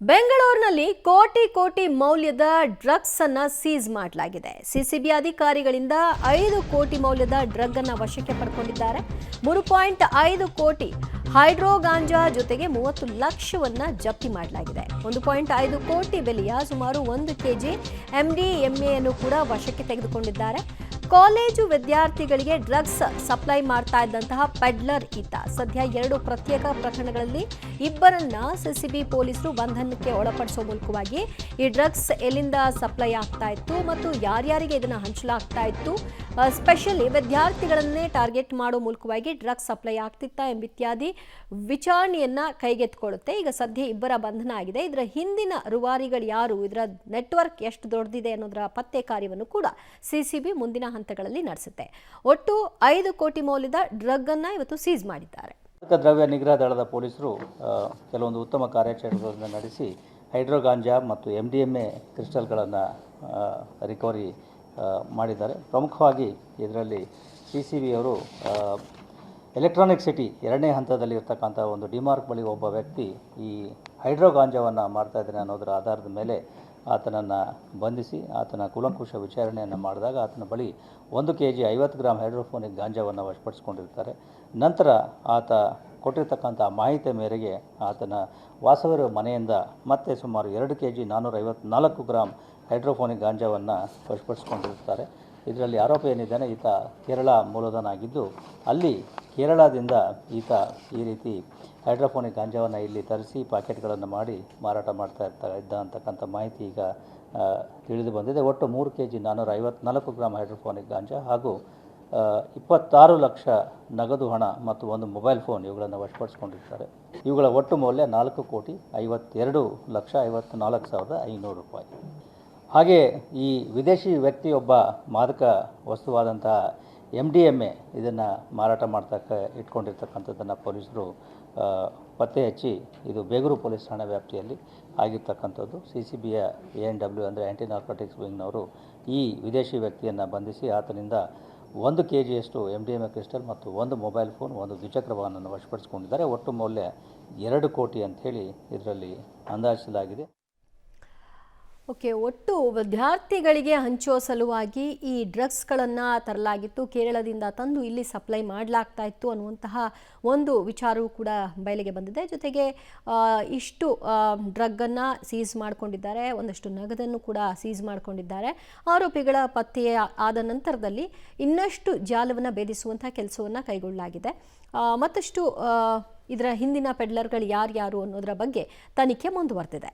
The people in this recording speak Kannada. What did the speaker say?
ಬೆಂಗಳೂರಿನಲ್ಲಿ ಕೋಟಿ ಕೋಟಿ ಮೌಲ್ಯದ ಡ್ರಗ್ಸ್ ಅನ್ನ ಸೀಸ್ ಮಾಡಲಾಗಿದೆ. ಸಿಸಿಬಿ ಅಧಿಕಾರಿಗಳಿಂದ 5 ಕೋಟಿ ಮೌಲ್ಯದ ಡ್ರಗ್ ಅನ್ನ ವಶಕ್ಕೆ ಪಡೆದುಕೊಂಡಿದ್ದಾರೆ. 3.5 ಕೋಟಿ ಹೈಡ್ರೋ ಗಾಂಜಾ ಜೊತೆಗೆ 30 ಲಕ್ಷವನ್ನ ಜಪ್ತಿ ಮಾಡಲಾಗಿದೆ. 1.5 ಕೋಟಿ ಬೆಲೆಯ ಸುಮಾರು 1 ಕೆಜಿ MDMA ಅನ್ನು ಕೂಡ ವಶಕ್ಕೆ ತೆಗೆದುಕೊಂಡಿದ್ದಾರೆ. ಕಾಲೇಜು ವಿದ್ಯಾರ್ಥಿಗಳಿಗೆ ಡ್ರಗ್ಸ್ ಸಪ್ಲೈ ಮಾಡ್ತಾ ಇದ್ದಂತಹ ಪೆಡ್ಲರ್ ಈತ. ಸದ್ಯ 2 ಪ್ರತ್ಯೇಕ ಪ್ರಕರಣಗಳಲ್ಲಿ ಇಬ್ಬರನ್ನ ಸಿಸಿಬಿ ಪೊಲೀಸರು ಬಂಧನಕ್ಕೆ ಒಳಪಡಿಸುವ ಮೂಲಕವಾಗಿ ಈ ಡ್ರಗ್ಸ್ ಎಲ್ಲಿಂದ ಸಪ್ಲೈ ಆಗ್ತಾ ಇತ್ತು ಮತ್ತು ಯಾರ್ಯಾರಿಗೆ ಇದನ್ನ ಹಂಚಲಾಗ್ತಾ ಇತ್ತು, ಸ್ಪೆಷಲಿ ವಿದ್ಯಾರ್ಥಿಗಳನ್ನೇ ಟಾರ್ಗೆಟ್ ಮಾಡೋ ಮೂಲಕವಾಗಿ ಡ್ರಗ್ಸ್ ಸಪ್ಲೈ ಆಗ್ತಿತ್ತಾ ಎಂಬಿತ್ಯಾದಿ ವಿಚಾರಣೆಯನ್ನ ಕೈಗೆತ್ತಿಕೊಳ್ಳುತ್ತೆ. ಈಗ ಸದ್ಯ ಇಬ್ಬರ ಬಂಧನ ಆಗಿದೆ. ಇದರ ಹಿಂದಿನ ರೂವಾರಿಗಳು ಯಾರು, ಇದರ ನೆಟ್ವರ್ಕ್ ಎಷ್ಟು ದೊಡ್ಡದಿದೆ ಅನ್ನೋದರ ಪತ್ತೆ ಕಾರ್ಯವನ್ನು ಕೂಡ ಸಿಸಿಬಿ ಮುಂದಿನ ಹಂತಗಳಲ್ಲಿ ನಡೆಸುತ್ತೆ. ಒಟ್ಟು 5 ಕೋಟಿ ಮೌಲ್ಯದ ಡ್ರಗ್ ಅನ್ನ ಇವತ್ತು ಸೀಸ್ ಮಾಡಿದ್ದಾರೆ. ದ್ರವ್ಯ ನಿಗ್ರಹ ದಳದ ಪೊಲೀಸರು ಕೆಲವೊಂದು ಉತ್ತಮ ಕಾರ್ಯಾಚರಣೆಗಳನ್ನು ನಡೆಸಿ ಹೈಡ್ರೋ ಗಾಂಜಾ ಮತ್ತು MDMA ಕ್ರಿಸ್ಟಲ್ಗಳನ್ನು ರಿಕವರಿ ಮಾಡಿದ್ದಾರೆ. ಪ್ರಮುಖವಾಗಿ ಇದರಲ್ಲಿ ಸಿಸಿಬಿಯವರು ಎಲೆಕ್ಟ್ರಾನಿಕ್ ಸಿಟಿ 2ನೇ ಹಂತದಲ್ಲಿ ಇರ್ತಕ್ಕಂಥ ಒಂದು ಡಿಮಾರ್ಕ್ ಬಳಿ ಒಬ್ಬ ವ್ಯಕ್ತಿ ಈ ಹೈಡ್ರೋ ಗಾಂಜಾವನ್ನು ಮಾಡ್ತಾ ಇದ್ದಾನೆ ಅನ್ನೋದರ ಆಧಾರದ ಮೇಲೆ ಆತನನ್ನು ಬಂಧಿಸಿ ಆತನ ಕೂಲಂಕುಷ ವಿಚಾರಣೆಯನ್ನು ಮಾಡಿದಾಗ ಆತನ ಬಳಿ 1 ಕೆಜಿ 50 ಗ್ರಾಂ ಹೈಡ್ರೋಫೋನಿಕ್ ಗಾಂಜಾವನ್ನು ವಶಪಡಿಸಿಕೊಂಡಿರ್ತಾರೆ. ನಂತರ ಆತ ಕೊಟ್ಟಿರ್ತಕ್ಕಂಥ ಮಾಹಿತಿ ಮೇರೆಗೆ ಆತನ ವಾಸವಿರುವ ಮನೆಯಿಂದ ಮತ್ತೆ ಸುಮಾರು 2 ಕೆಜಿ 454 ಗ್ರಾಂ ಹೈಡ್ರೋಫೋನಿಕ್ ಗಾಂಜಾವನ್ನು ವಶಪಡಿಸಿಕೊಂಡಿರ್ತಾರೆ. ಇದರಲ್ಲಿ ಆರೋಪ ಏನಿದ್ದಾನೆ, ಈತ ಕೇರಳ ಮೂಲದನಾಗಿದ್ದು ಅಲ್ಲಿ ಕೇರಳದಿಂದ ಈತ ಈ ರೀತಿ ಹೈಡ್ರೋಫೋನಿಕ್ ಗಾಂಜಾವನ್ನು ಇಲ್ಲಿ ತರಿಸಿ ಪ್ಯಾಕೆಟ್ಗಳನ್ನು ಮಾಡಿ ಮಾರಾಟ ಮಾಡ್ತಾ ಇದ್ದ ಅಂತಕ್ಕಂಥ ಮಾಹಿತಿ ಈಗ ತಿಳಿದು ಬಂದಿದೆ. ಒಟ್ಟು 3 ಕೆಜಿ 454 ಗ್ರಾಂ ಹೈಡ್ರೋಫೋನಿಕ್ ಗಾಂಜಾ ಹಾಗೂ 26 ಲಕ್ಷ ನಗದು ಹಣ ಮತ್ತು ಒಂದು ಮೊಬೈಲ್ ಫೋನ್ ಇವುಗಳನ್ನು ವಶಪಡಿಸಿಕೊಂಡಿರ್ತಾರೆ. ಇವುಗಳ ಒಟ್ಟು ಮೌಲ್ಯ 4 ಕೋಟಿ 52 ಲಕ್ಷ 54,500 ರೂಪಾಯಿ. ಹಾಗೆ ಈ ವಿದೇಶಿ ವ್ಯಕ್ತಿಯೊಬ್ಬ ಮಾದಕ ವಸ್ತುವಾದಂತಹ MDMA ಇದನ್ನು ಮಾರಾಟ ಇಟ್ಕೊಂಡಿರ್ತಕ್ಕಂಥದ್ದನ್ನು ಪೊಲೀಸರು ಪತ್ತೆ ಹಚ್ಚಿ ಇದು ಬೇಗೂರು ಪೊಲೀಸ್ ಠಾಣಾ ವ್ಯಾಪ್ತಿಯಲ್ಲಿ ಆಗಿರ್ತಕ್ಕಂಥದ್ದು. CCBಯ ANW ಅಂದರೆ ಆ್ಯಂಟಿ ನಾರ್ಕೋಟಿಕ್ಸ್ ವಿಂಗ್ನವರು ಈ ವಿದೇಶಿ ವ್ಯಕ್ತಿಯನ್ನು ಬಂಧಿಸಿ ಆತನಿಂದ 1 ಕೆಜಿಯಷ್ಟು MDMA ಕ್ರಿಸ್ಟಲ್ ಮತ್ತು ಒಂದು ಮೊಬೈಲ್ ಫೋನ್, ಒಂದು ದ್ವಿಚಕ್ರ ವಾಹನವನ್ನು ವಶಪಡಿಸಿಕೊಂಡಿದ್ದಾರೆ. ಒಟ್ಟು ಮೌಲ್ಯ 2 ಕೋಟಿ ಅಂಥೇಳಿ ಇದರಲ್ಲಿ ಅಂದಾಜಿಸಲಾಗಿದೆ. ಒಟ್ಟು ವಿದ್ಯಾರ್ಥಿಗಳಿಗೆ ಹಂಚುವ ಸಲುವಾಗಿ ಈ ಡ್ರಗ್ಸ್ಗಳನ್ನು ತರಲಾಗಿತ್ತು, ಕೇರಳದಿಂದ ತಂದು ಇಲ್ಲಿ ಸಪ್ಲೈ ಮಾಡಲಾಗ್ತಾ ಇತ್ತು ಅನ್ನುವಂತಹ ಒಂದು ವಿಚಾರವೂ ಕೂಡ ಬಯಲಿಗೆ ಬಂದಿದೆ. ಜೊತೆಗೆ ಇಷ್ಟು ಡ್ರಗ್ಗನ್ನು ಸೀಸ್ ಮಾಡಿಕೊಂಡಿದ್ದಾರೆ, ಒಂದಷ್ಟು ನಗದನ್ನು ಕೂಡ ಸೀಸ್ ಮಾಡಿಕೊಂಡಿದ್ದಾರೆ. ಆರೋಪಿಗಳ ಪತ್ತೆ ಆದ ನಂತರದಲ್ಲಿ ಇನ್ನಷ್ಟು ಜಾಲವನ್ನು ಭೇದಿಸುವಂಥ ಕೆಲಸವನ್ನು ಕೈಗೊಳ್ಳಲಾಗಿದೆ. ಮತ್ತಷ್ಟು ಇದರ ಹಿಂದಿನ ಪೆಡ್ಲರ್ಗಳು ಯಾರ್ಯಾರು ಅನ್ನೋದರ ಬಗ್ಗೆ ತನಿಖೆ ಮುಂದುವರೆದಿದೆ.